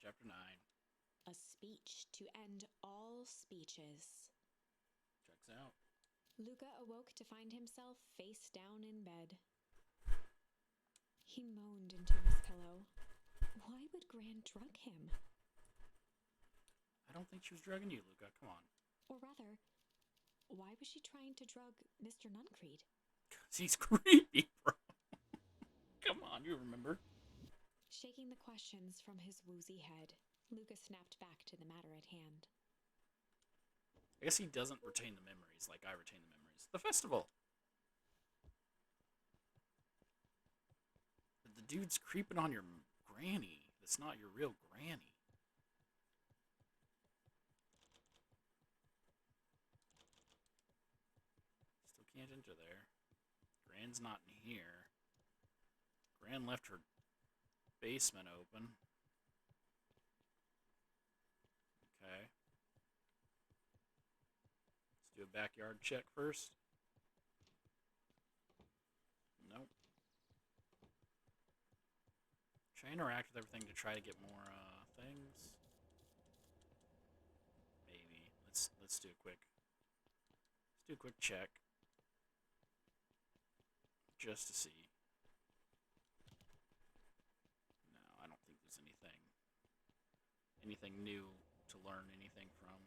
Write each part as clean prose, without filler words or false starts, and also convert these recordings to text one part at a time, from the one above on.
Chapter 9. A speech to end all speeches. Checks out. Luca awoke to find himself face down in bed. He moaned into his pillow. Why would Gran drug him? I don't think she was drugging you, Luca. Come on. Or rather, why was she trying to drug Mr. Nuncreed? Because he's creepy, bro. Come on, you remember. Shaking the questions from his woozy head, Luca snapped back to the matter at hand. I guess he doesn't retain the memories like I retain the memories. The festival. The dude's creeping on your granny. That's not your real granny. Still can't enter there. Gran's not in here. Gran left her basement open. Okay. Let's do a backyard check first. Nope. Should I interact with everything to try to get more things? Maybe. Let's do a quick check. Just to see. No, I don't think there's anything new to learn anything from.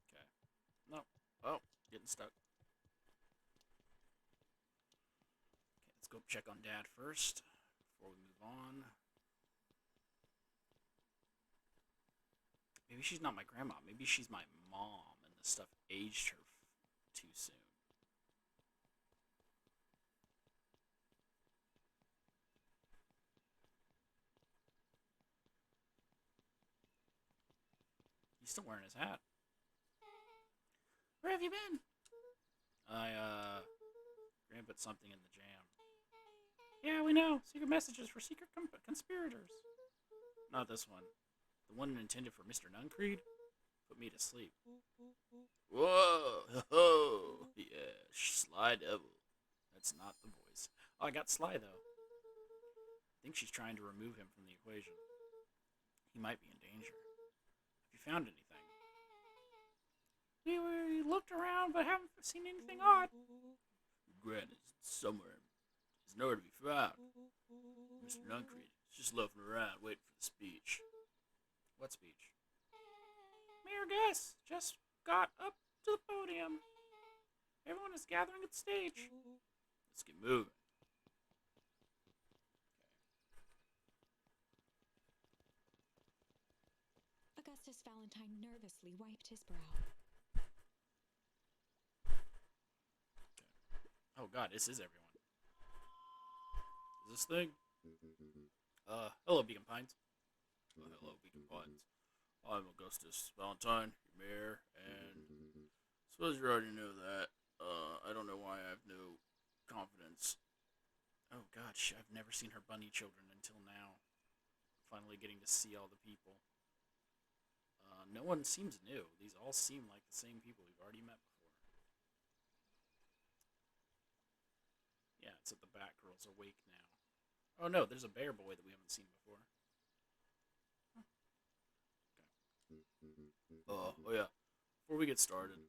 Okay. Nope. Oh, getting stuck. Okay, let's go check on Dad first before we move on. Maybe she's not my grandma. Maybe she's my mom, and the stuff aged her too soon. He's still wearing his hat. Where have you been? Graham put something in the jam. Yeah, we know. Secret messages for secret conspirators. Not this one. The one intended for Mr. Nuncreed put me to sleep. Whoa! Ho! Yeah, Sly Devil. That's not the voice. Oh, I got Sly, though. I think she's trying to remove him from the equation. He might be in danger. Have you found anything? We looked around, but haven't seen anything odd. Grant is somewhere. He's nowhere to be found. Mr. Nuncreed is just loafing around, waiting for the speech. What speech? Mayor Gus just got up to the podium. Everyone is gathering at the stage. Let's get moving. Augustus Valentine nervously wiped his brow. Oh god, this is everyone. Is this thing? Hello, Beacon Pines. Oh, hello, Beacon Pines. I'm Augustus Valentine, your mayor, and suppose you already know that. I don't know why I have no confidence. Oh god, I've never seen her bunny children until now. Finally getting to see all the people. No one seems new. These all seem like the same people we've already met before. Yeah, it's at the back. Girl's awake now. Oh no, there's a bear boy that we haven't seen before. Huh. Okay. Oh yeah. Before we get started,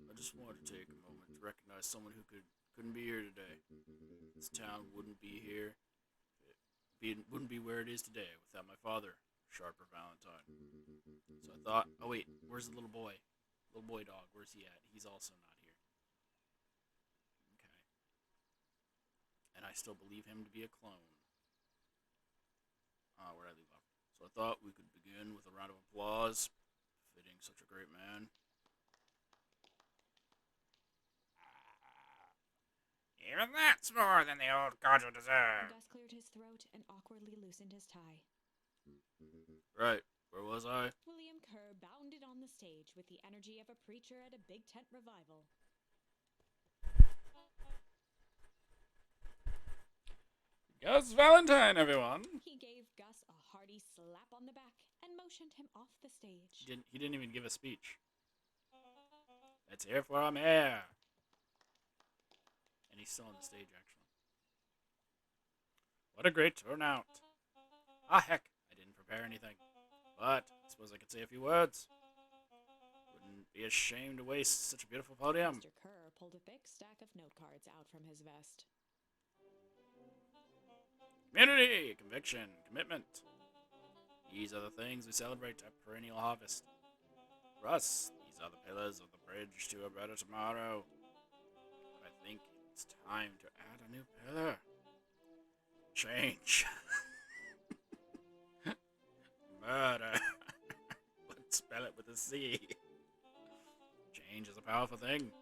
I just wanted to take a moment to recognize someone who couldn't be here today. This town wouldn't be here. Wouldn't be where it is today without my father, Sharper Valentine. So I thought, oh wait, where's the little boy? Little boy dog, where's he at? He's also not here. Okay. And I still believe him to be a clone. Where'd I leave off? So I thought we could begin with a round of applause, fitting such a great man. Even that's more than the old codger deserved. Gus cleared his throat and awkwardly loosened his tie. Right, where was I? William Kerr bounded on the stage with the energy of a preacher at a big tent revival. Gus Valentine, everyone. He gave Gus a hearty slap on the back and motioned him off the stage. He didn't even give a speech. Let's hear for our mayor. he's still on the stage, actually. What a great turnout. Ah, heck, I didn't prepare anything. But I suppose I could say a few words. Wouldn't be ashamed to waste such a beautiful podium. Mr. Kerr pulled a big stack of note cards out from his vest. Community, conviction, commitment. These are the things we celebrate at Perennial Harvest. For us, these are the pillars of the bridge to a better tomorrow. But I think it's time to add a new pillar. Change. Murder. But spell it with a C. Change is a powerful thing.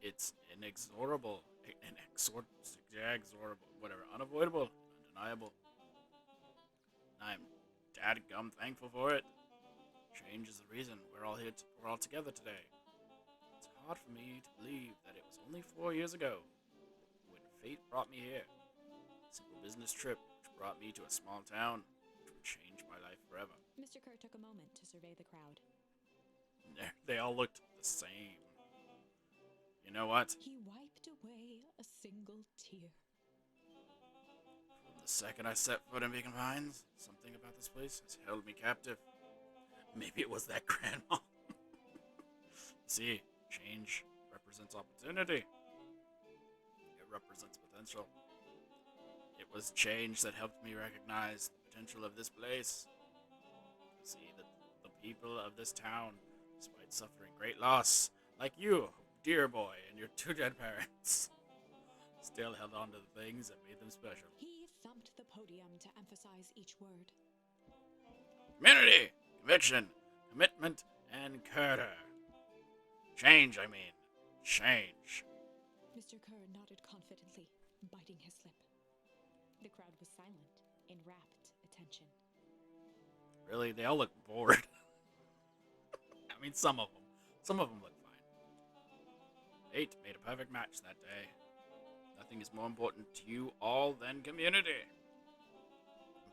It's inexorable. Inexorable. Whatever. Unavoidable. Undeniable. I'm dadgum thankful for it. Change is the reason we're all here. We're all together today. It's hard for me to believe that it was only 4 years ago when fate brought me here. A simple business trip which brought me to a small town which would change my life forever. Mr. Kerr took a moment to survey the crowd. They all looked the same. You know what? He wiped away a single tear. From the second I set foot in Beacon Pines, something about this place has held me captive. Maybe it was that grandma. See, change represents opportunity. It represents potential. It was change that helped me recognize the potential of this place. See that the people of this town, despite suffering great loss, like you, dear boy, and your 2 dead parents, still held on to the things that made them special. He thumped the podium to emphasize each word. Community, conviction, commitment, and character. Change, I mean. Change. Mr. Kerr nodded confidently, biting his lip. The crowd was silent, in rapt attention. Really, they all look bored. I mean, some of them. Some of them look fine. Fate made a perfect match that day. Nothing is more important to you all than community.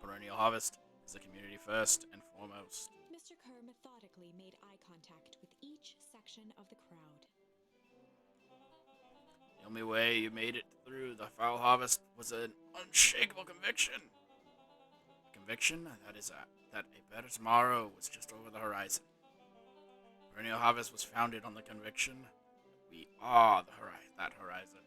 Perennial Harvest is the community first and foremost. Mr. Kerr methodically made eye contact with each section of the crowd. The only way you made it through the foul harvest was an unshakable conviction. A conviction that a better tomorrow was just over the horizon. Perennial Harvest was founded on the conviction that we are that horizon.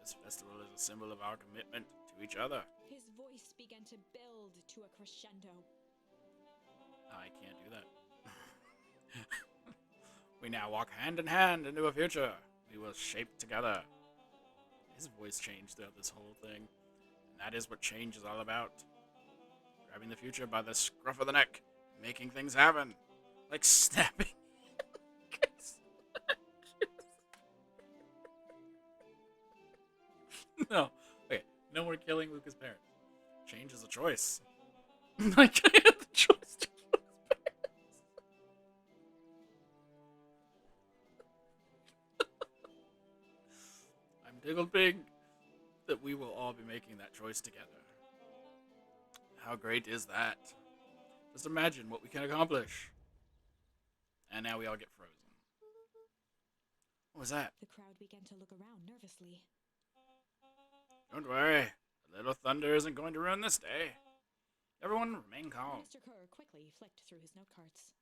This festival is a symbol of our commitment to each other. His voice began to build to a crescendo. I can't do that. We now walk hand in hand into a future we will shape together. His voice changed throughout this whole thing, and that is what change is all about. Grabbing the future by the scruff of the neck, making things happen, like snapping. No, okay, no more killing Luca's parents. Change is a choice. Like, I had the choice to kill his parents. I'm tickled pink that we will all be making that choice together. How great is that? Just imagine what we can accomplish. And now we all get frozen. What was that? The crowd began to look around nervously. Don't worry. A little thunder isn't going to ruin this day. Everyone remain calm. Mr. Kerr quickly flicked through his note cards.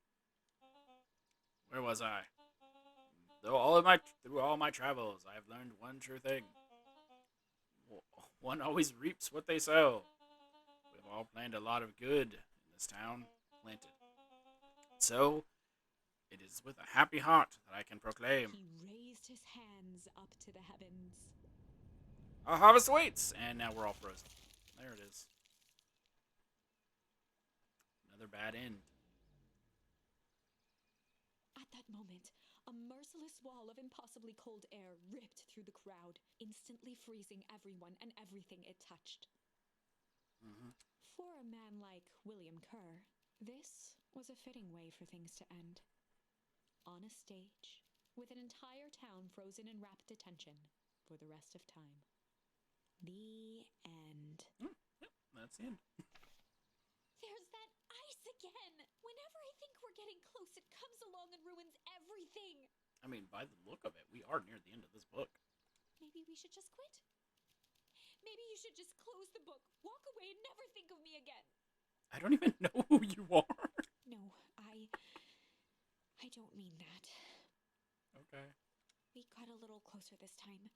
Where was I? Through all my travels, I have learned one true thing. One always reaps what they sow. We've all planted a lot of good in this town. Planted. So, it is with a happy heart that I can proclaim. He raised his hands up to the heavens. Our harvest waits! And now we're all frozen. There it is. Another bad end. At that moment, a merciless wall of impossibly cold air ripped through the crowd, instantly freezing everyone and everything it touched. For a man like William Kerr, this was a fitting way for things to end. On a stage, with an entire town frozen in rapt attention for the rest of time. The end. Yep, that's the end. There's that ice again! Whenever I think we're getting close, it comes along and ruins everything! I mean, by the look of it, we are near the end of this book. Maybe we should just quit? Maybe you should just close the book, walk away, and never think of me again. I don't even know who you are. No, I don't mean that. Okay. We got a little closer this time.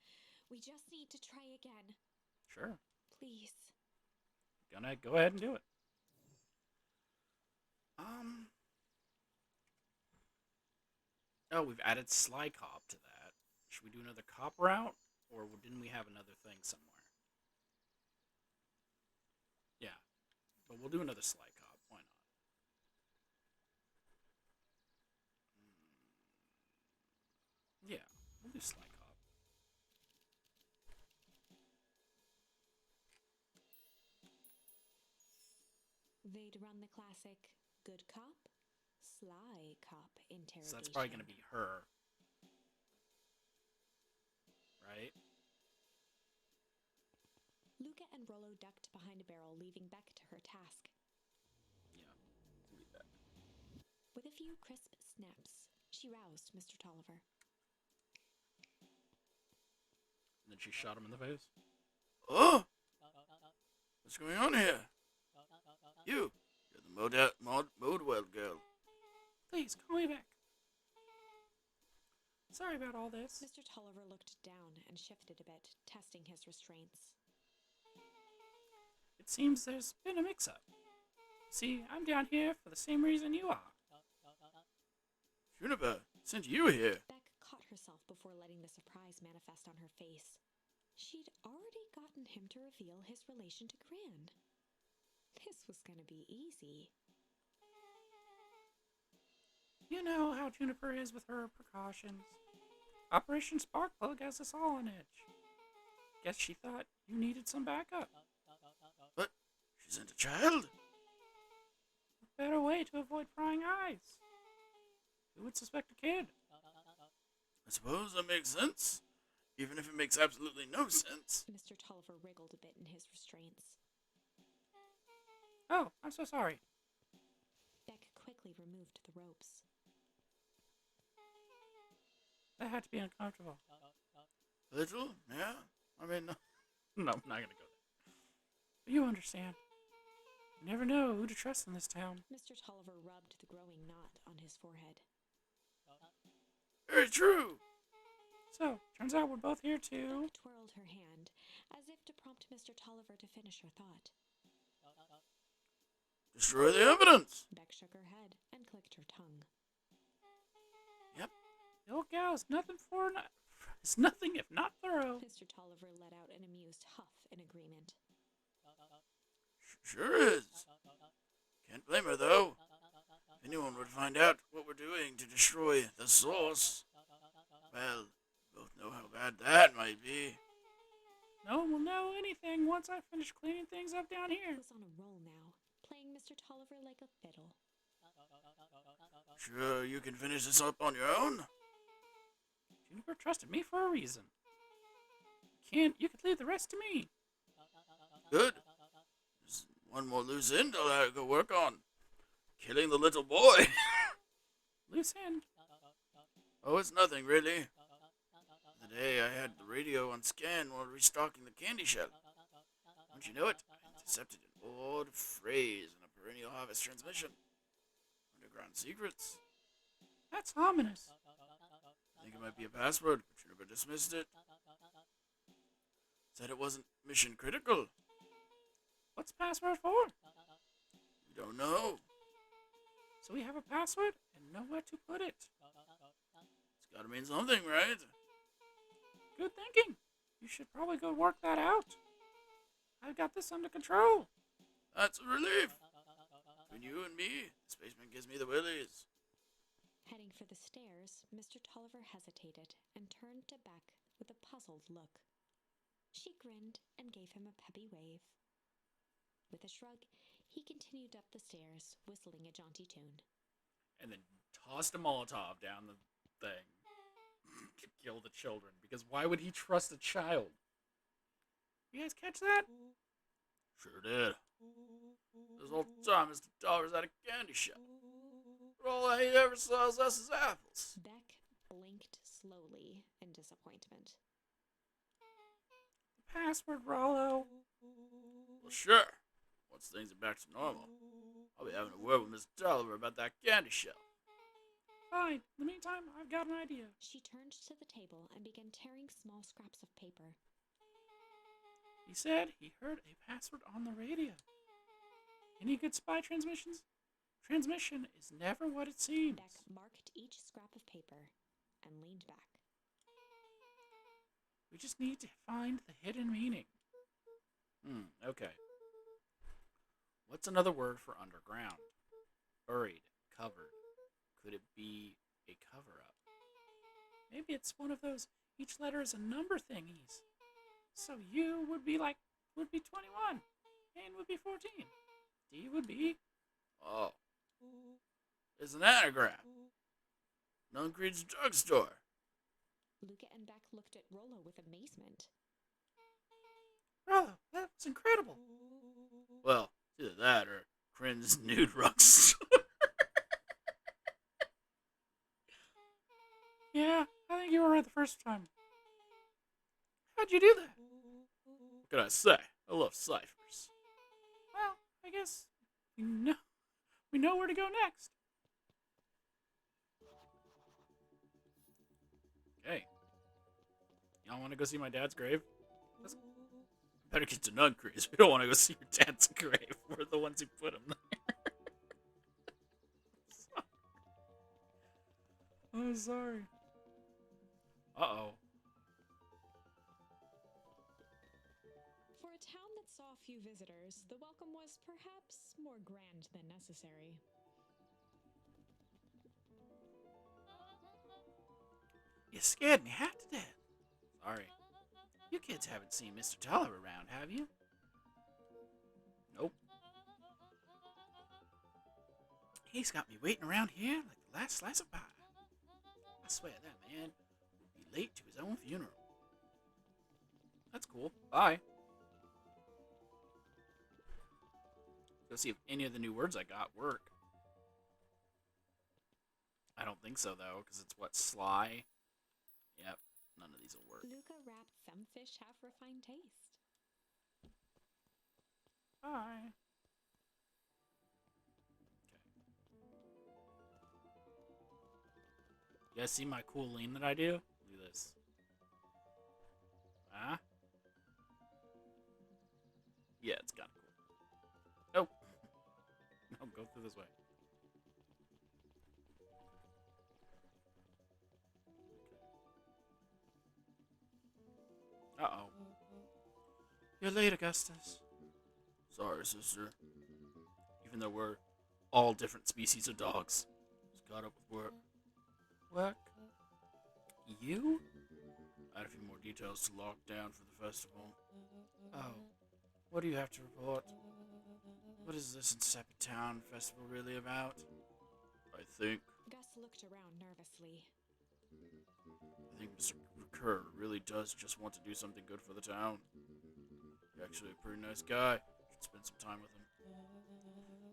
We just need to try again. Sure. Please. Gonna go ahead and do it. Oh, we've added Sly Cop to that. Should we do another cop route? Or didn't we have another thing somewhere? Yeah. But we'll do another Sly Cop. Why not? Yeah. We'll do Sly Cop. They'd run the classic good cop, sly cop interrogation. So that's probably going to be her. Right? Luca and Rollo ducked behind a barrel, leaving Beck to her task. Yeah. Leave that. With a few crisp snaps, she roused Mr. Tolliver. And then she shot him in the face. Oh! What's going on here? You're the Modewell girl. Please, call me back. Sorry about all this. Mr. Tolliver looked down and shifted a bit, testing his restraints. It seems there's been a mix-up. See, I'm down here for the same reason you are. Juniper sent you here. Beck caught herself before letting the surprise manifest on her face. She'd already gotten him to reveal his relation to Gran. This was gonna be easy. You know how Juniper is with her precautions. Operation Sparkplug has us all on edge. Guess she thought you needed some backup. What? She sent a child? A better way to avoid prying eyes. Who would suspect a kid? I suppose that makes sense. Even if it makes absolutely no sense. Mr. Tolliver wriggled a bit in his restraints. Oh, I'm so sorry. Beck quickly removed the ropes. That had to be uncomfortable. A little? Yeah? I mean, No, I'm not gonna go there. But you understand. You never know who to trust in this town. Mr. Tolliver rubbed the growing knot on his forehead. very true. So, turns out we're both here too. Beck twirled her hand, as if to prompt Mr. Tolliver to finish her thought. Destroy the evidence. Beck shook her head and clicked her tongue. Yep. The old gal is nothing if not thorough. Mr. Tolliver let out an amused huff in agreement. Sure is. Can't blame her, though. If anyone would find out what we're doing to destroy the source, well, we both know how bad that might be. No one will know anything once I finish cleaning things up down He here. was on a roll now, playing Mr. Tolliver like a fiddle. Sure you can finish this up on your own? Juniper trusted me for a reason. You could leave the rest to me. Good. There's one more loose end I'll have to go work on. Killing the little boy. Loose end. Oh, it's nothing, really. The day I had the radio on scan while restocking the candy shell. Don't you know it? I intercepted an old phrase in a perennial harvest transmission. Underground secrets. That's ominous. I think it might be a password, but Juniper dismissed it. Said it wasn't mission critical. What's the password for? We don't know. So we have a password and know where to put it. It's gotta mean something, right? Good thinking. You should probably go work that out. I've got this under control. That's a relief. Between you and me, this basement gives me the willies. Heading for the stairs, Mr. Tolliver hesitated and turned to Beck with a puzzled look. She grinned and gave him a peppy wave. With a shrug, he continued up the stairs, whistling a jaunty tune. And then tossed a Molotov down the thing to kill the children. Because why would he trust a child? You guys catch that? Sure did. This whole time Mr. Tolliver's at a candy shop. But all he ever sells us is apples. Beck blinked slowly in disappointment. password, Rollo. Well, sure. Once things are back to normal, I'll be having a word with Mr. Tolliver about that candy shell. Fine. In the meantime, I've got an idea. She turned to the table and began tearing small scraps of paper. He said he heard a password on the radio. Any good spy transmissions? Transmission is never what it seems. Beck marked each scrap of paper and leaned back. We just need to find the hidden meaning. Okay. What's another word for underground? Buried, covered. Could it be a cover-up? Maybe it's one of those each letter is a number thingies. So U would be 21. N would be 14. D would be... Oh. It's an anagram. Nuncreed's drugstore. Luca and Beck looked at Rollo with amazement. Rollo, that was incredible. Well, it's either that or Crin's nude drugstore. Yeah, I think you were right the first time. How'd you do that? What can I say? I love ciphers. Well, I guess we know where to go next. Okay. Y'all want to go see my dad's grave? Better get to Nuncreed's. We don't want to go see your dad's grave. We're the ones who put him there. Oh, sorry. Uh-oh. For a town that saw few visitors, the welcome was perhaps more grand than necessary. You scared me half to death. Sorry. You kids haven't seen Mr. Tolliver around, have you? Nope. He's got me waiting around here like the last slice of pie. I swear that man would be late to his own funeral. That's cool. Bye. Go see if any of the new words I got work. I don't think so, though, because it's what, sly? Yep, none of these will work. Luca rapped some fish have refined taste. Bye. You guys see my cool lean that I do? Look at this. Huh? Yeah, it's kind of cool. Oh. No, go through this way. Uh-oh. You're late, Augustus. Sorry, sister. Even though we're all different species of dogs. Just got up with work. Work? You? I had a few more details to lock down for the festival. Oh. What do you have to report? What is this Insipid Town festival really about? I think Gus looked around nervously. Mr. Kerr really does just want to do something good for the town. He's actually a pretty nice guy. Should spend some time with him.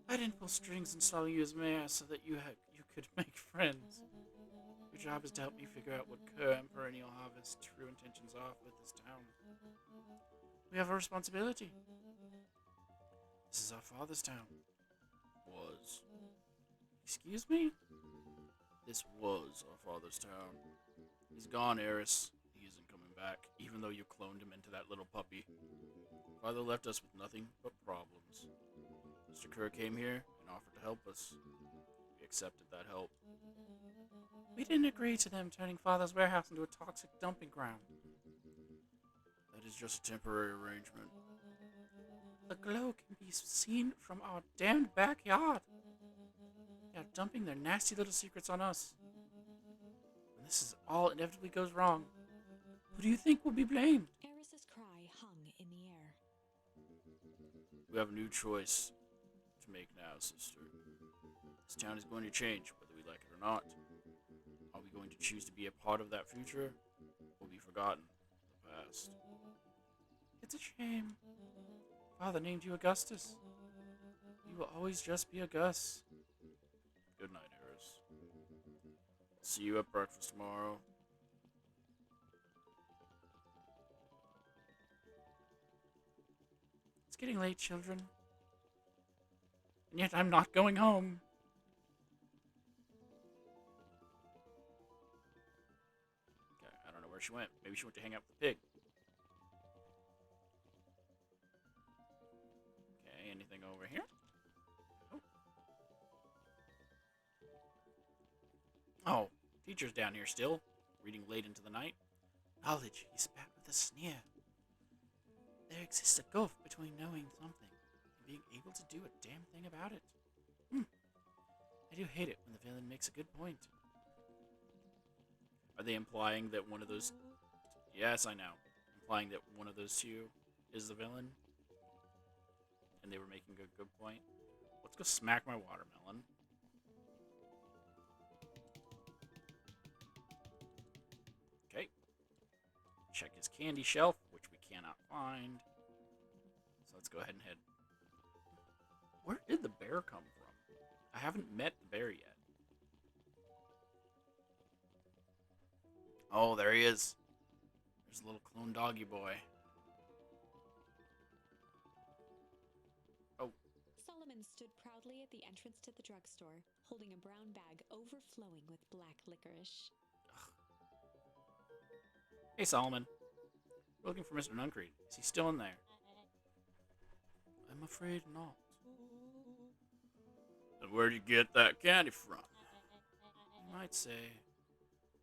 I didn't pull strings installing you as mayor so that you could make friends. Your job is to help me figure out what Kerr and Perennial Harvest's true intentions are with this town. We have a responsibility. This is our father's town. Was. Excuse me? This was our father's town. He's gone, Eris. He isn't coming back, even though you cloned him into that little puppy. Father left us with nothing but problems. Mr. Kerr came here and offered to help us. We accepted that help. We didn't agree to them turning Father's warehouse into a toxic dumping ground. That is just a temporary arrangement. The glow can be seen from our damned backyard. They are dumping their nasty little secrets on us. When this is all inevitably goes wrong, who do you think will be blamed? Eris's cry hung in the air. We have a new choice to make now, sister. This town is going to change, whether we like it or not. Are we going to choose to be a part of that future, or be forgotten in the past? It's a shame. Father named you Augustus. You will always just be a Gus. Good night, Eris. See you at breakfast tomorrow. getting late, children. And yet I'm not going home. Okay, I don't know where she went. Maybe she went to hang out with the pig. Okay, anything over here? Oh, teacher's down here still, reading late into the night. Knowledge, he spat with a sneer. There exists a gulf between knowing something and being able to do a damn thing about it. I do hate it when the villain makes a good point. Are they implying that one of those... Yes, I know. Implying that one of those two is the villain? And they were making a good point? Let's go smack my watermelon. Okay. Check his candy shelf, which we cannot find. So let's go ahead and head. Where did the bear come from? I haven't met the bear yet. Oh, there he is. There's a little clone doggy boy. Oh. Solomon stood proudly at the entrance to the drugstore, holding a brown bag overflowing with black licorice. Hey, Solomon. We're looking for Mr. Nuncreed. Is he still in there? I'm afraid not. Then where'd you get that candy from? You might say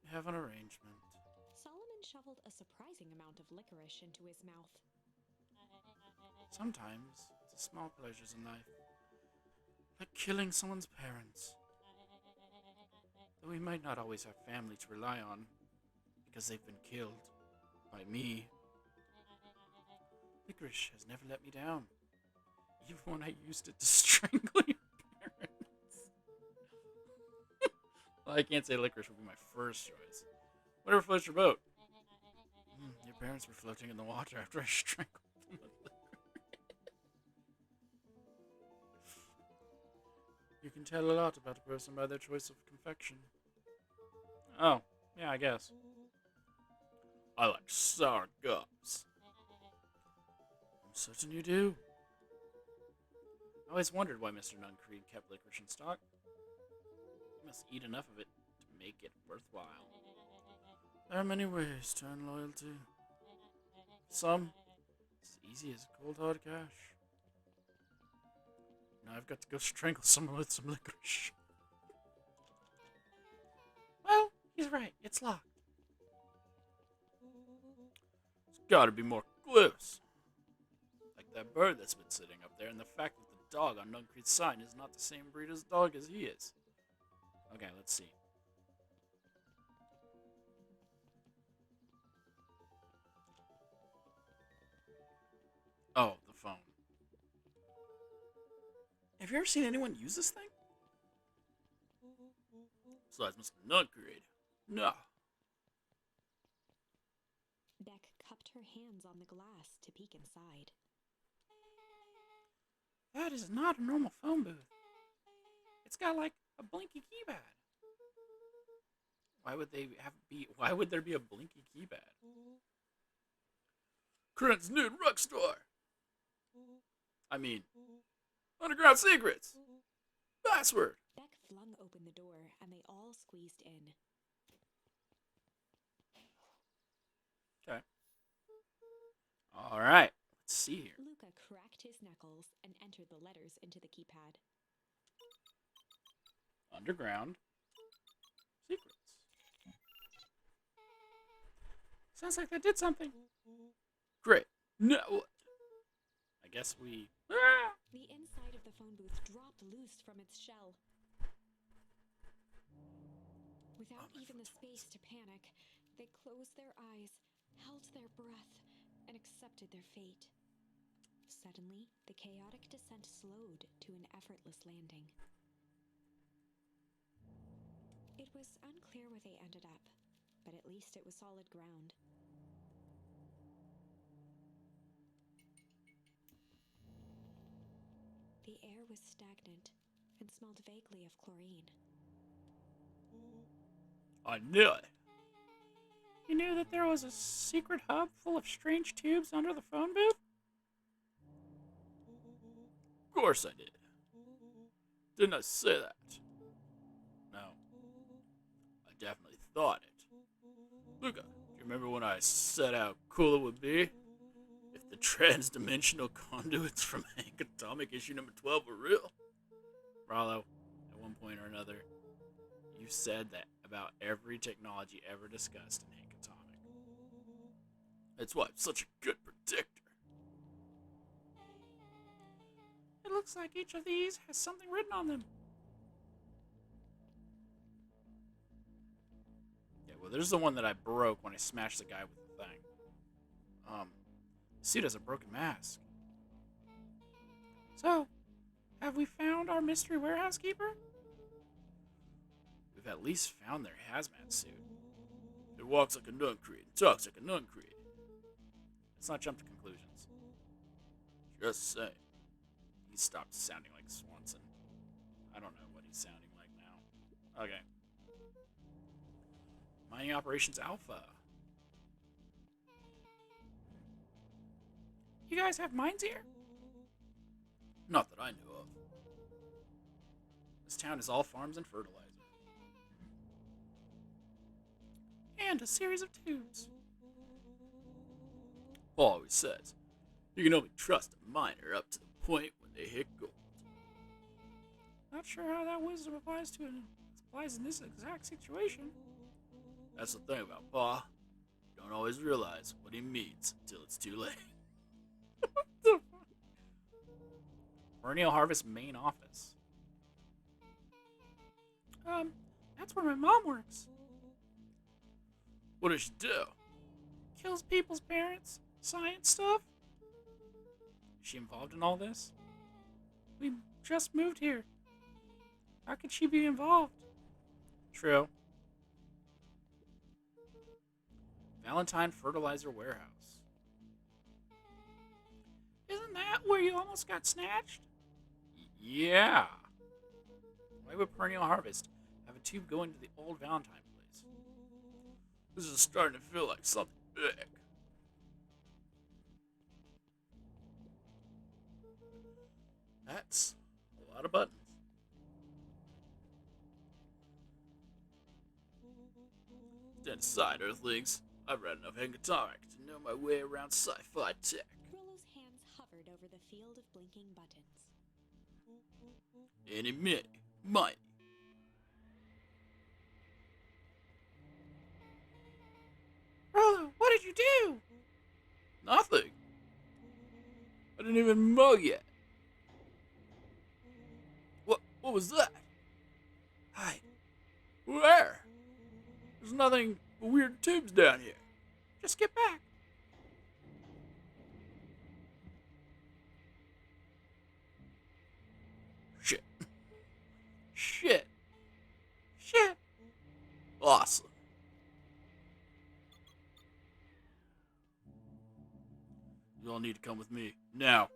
we have an arrangement. Solomon shoveled a surprising amount of licorice into his mouth. Sometimes it's the small pleasures in life, like killing someone's parents. Though we might not always have family to rely on, because they've been killed by me. Licorice has never let me down, even when I used it to strangle your parents. Well, I can't say licorice would be my first choice. Whatever floats your boat. Your parents were floating in the water after I strangled them with licorice. You can tell a lot about a person by their choice of confection. Oh, yeah, I guess. I like sour gums. I'm certain you do. I always wondered why Mr. Nuncreed kept licorice in stock. He must eat enough of it to make it worthwhile. There are many ways to earn loyalty. Some, it's as easy as cold hard cash. Now I've got to go strangle someone with some licorice. Well, he's right. It's locked. There's gotta be more clues. Like that bird that's been sitting up there, and the fact that the dog on Nuncreed's sign is not the same breed as dog as he is. Okay, let's see. Oh, the phone. Have you ever seen anyone use this thing? Besides Mr. Nuncreed. No. Beck cupped her hands on the glass to peek inside. That is not a normal phone booth. It's got like a blinky keypad. Why would there be a blinky keypad? Krent's new drugstore. I mean, underground secrets. Password. Beck flung open the door, and they all squeezed in. Okay. All right. Let's see here. Luca cracked his knuckles and entered the letters into the keypad. Underground secrets. Sounds like they did something. Great. No. I guess we... The inside of the phone booth dropped loose from its shell. Without even the space to panic, they closed their eyes, held their breath, and accepted their fate. Suddenly, the chaotic descent slowed to an effortless landing. It was unclear where they ended up, but at least it was solid ground. The air was stagnant and smelled vaguely of chlorine. I knew it. You knew that there was a secret hub full of strange tubes under the phone booth? course I did. Didn't I say that? No. I definitely thought it. Luca, do you remember when I said how cool it would be if the transdimensional conduits from Hank Atomic issue number 12 were real? Rollo, at one point or another, you said that about every technology ever discussed in Hank Atomic. That's why I'm such a good predictor. It looks like each of these has something written on them. Yeah, well, there's the one that I broke when I smashed the guy with the thing. The suit has a broken mask. So, have we found our mystery warehouse keeper? We've at least found their hazmat suit. It walks like a nuncreed, talks like a nuncreed. Let's not jump to conclusions. Just saying. He stopped sounding like Swanson. I don't know what he's sounding like now. Okay. Mining Operations Alpha. You guys have mines here? Not that I know of. This town is all farms and fertilizer. And a series of tubes. Paul always says, you can only trust a miner up to the point when they hit gold. Not sure how that wisdom applies in this exact situation. That's the thing about Pa. You don't always realize what he means until it's too late. Perennial Harvest main office. That's where my mom works. What does she do? Kills people's parents. Science stuff. Is she involved in all this? We just moved here. How could she be involved? True. Valentine Fertilizer Warehouse. Isn't that where you almost got snatched? Yeah. Why would Perennial Harvest have a tube going to the old Valentine place? This is starting to feel like something big. That's a lot of buttons. Stand aside, Earthlings. I've read enough Hank Atomic to know my way around sci-fi tech. Rollo's hands hovered over the field of blinking buttons. Any minute, mighty. Rollo, what did you do? Nothing. I didn't even mow yet. What was that? Hi. Where? There's nothing but weird tubes down here. Just get back. Shit. Shit. Awesome. You all need to come with me. Now.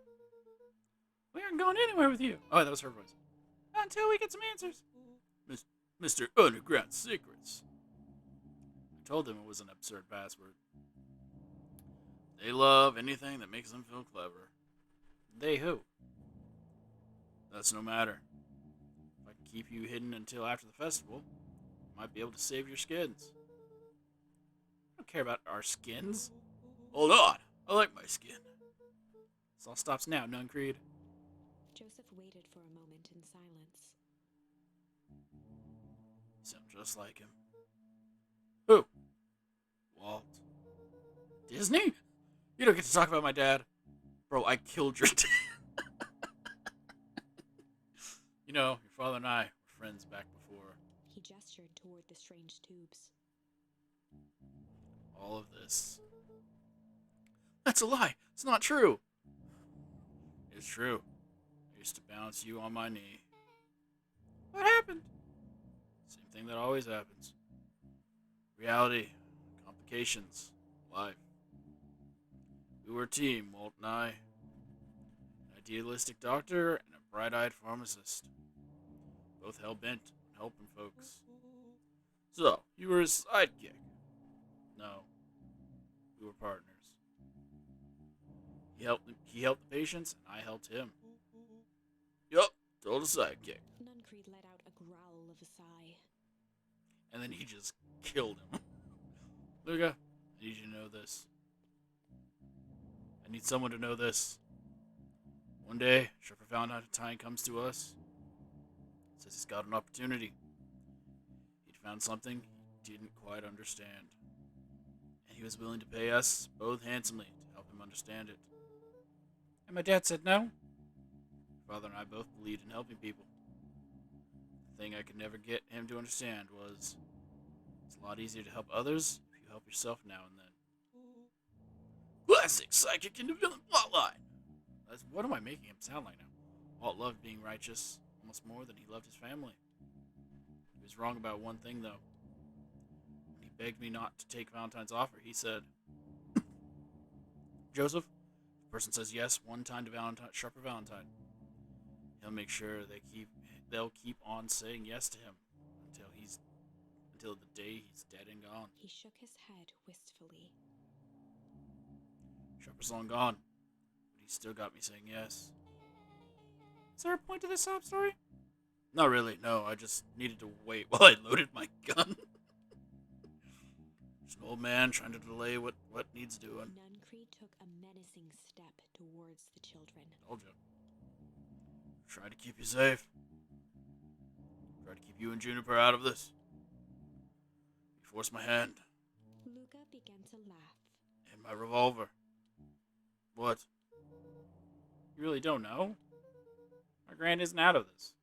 We aren't going anywhere with you. Oh, that was her voice. Until we get some answers. Mr. Underground Secrets. I told them it was an absurd password. They love anything that makes them feel clever. They who? That's no matter. If I can keep you hidden until after the festival, I might be able to save your skins. I don't care about our skins. Hold on. I like my skin. This all stops now, Nuncreed. Joseph waited for a moment in silence. You sound just like him. Who? Walt. Disney? You don't get to talk about my dad. Bro, I killed your dad. You know, your father and I were friends back before. He gestured toward the strange tubes. All of this. That's a lie. It's not true. It's true. I used to bounce you on my knee. What happened? Same thing that always happens. Reality. Complications. Life. We were a team, Walt and I. An idealistic doctor and a bright-eyed pharmacist. Both hell-bent on helping folks. So, you were his sidekick. No. We were partners. He helped the patients, and I helped him. told a sidekick. Nuncreed let out a growl of a sigh. And then he just killed him. Luca, I need you to know this. I need someone to know this. One day, Sheriff Valentine comes to us, says he's got an opportunity. He'd found something he didn't quite understand. And he was willing to pay us both handsomely to help him understand it. And my dad said no. Father and I both believed in helping people. The thing I could never get him to understand was it's a lot easier to help others if you help yourself now and then. Classic psychic and villain plotline. What am I making him sound like now? Walt loved being righteous almost more than he loved his family. He was wrong about one thing, though. When he begged me not to take Valentine's offer, he said, Joseph, if a person says yes one time to Sharper Valentine, he'll make sure they'll keep on saying yes to him until the day he's dead and gone. He shook his head wistfully. Sharper's long gone, but he's still got me saying yes. Is there a point to this sob story? Not really, no. I just needed to wait while I loaded my gun. Just an old man trying to delay what needs doing. Nuncreed took a menacing step towards the children. Told you. Try to keep you safe. Try to keep you and Juniper out of this. You forced my hand. Luca began to laugh. And my revolver. What? You really don't know? My grand isn't out of this.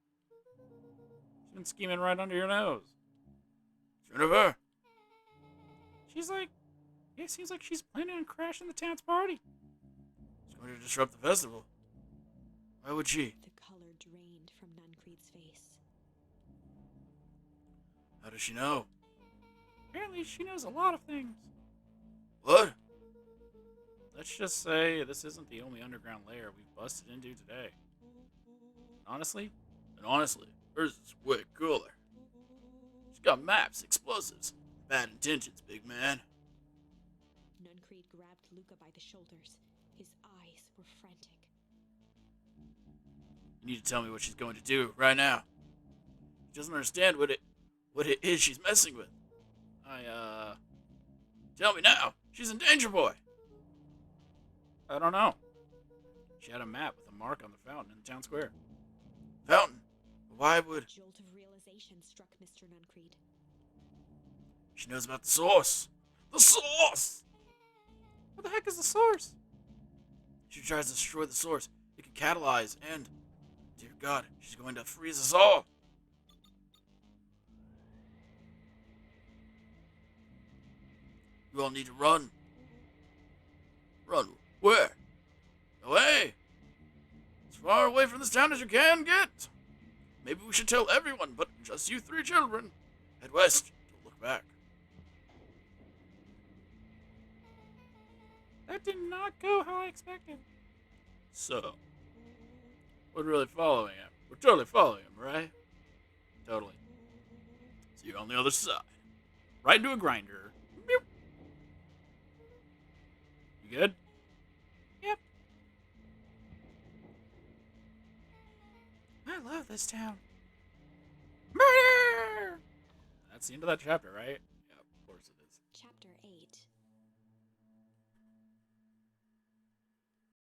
She's been scheming right under your nose. Juniper? Seems like she's planning on crashing the town's party. She's going to disrupt the festival. Why would she? The color drained from Nuncreed's face. How does she know? Apparently she knows a lot of things. What? Let's just say this isn't the only underground lair we've busted into today. Honestly, hers is way cooler. She's got maps, explosives, bad intentions, big man. Nuncreed grabbed Luca by the shoulders. His eyes were frantic. You need to tell me what she's going to do right now. She doesn't understand what it is she's messing with. Tell me now. She's in danger, boy. I don't know. She had a map with a mark on the fountain in the town square. Fountain? Why would... A jolt of realization struck Mr. Nuncreed. She knows about the source. The source! What the heck is the source? She tries to destroy the source. It can catalyze and... Dear God, she's going to freeze us all. You all need to run. Run where? Away! As far away from this town as you can get. Maybe we should tell everyone, but just you three children. Head west. Don't look back. That did not go how I expected. So, we're really following him. We're totally following him, right? Totally. So you're on the other side. Right into a grinder. Meow. You good? Yep. I love this town. Murder! That's the end of that chapter, right? Yeah, of course it is. Chapter 8.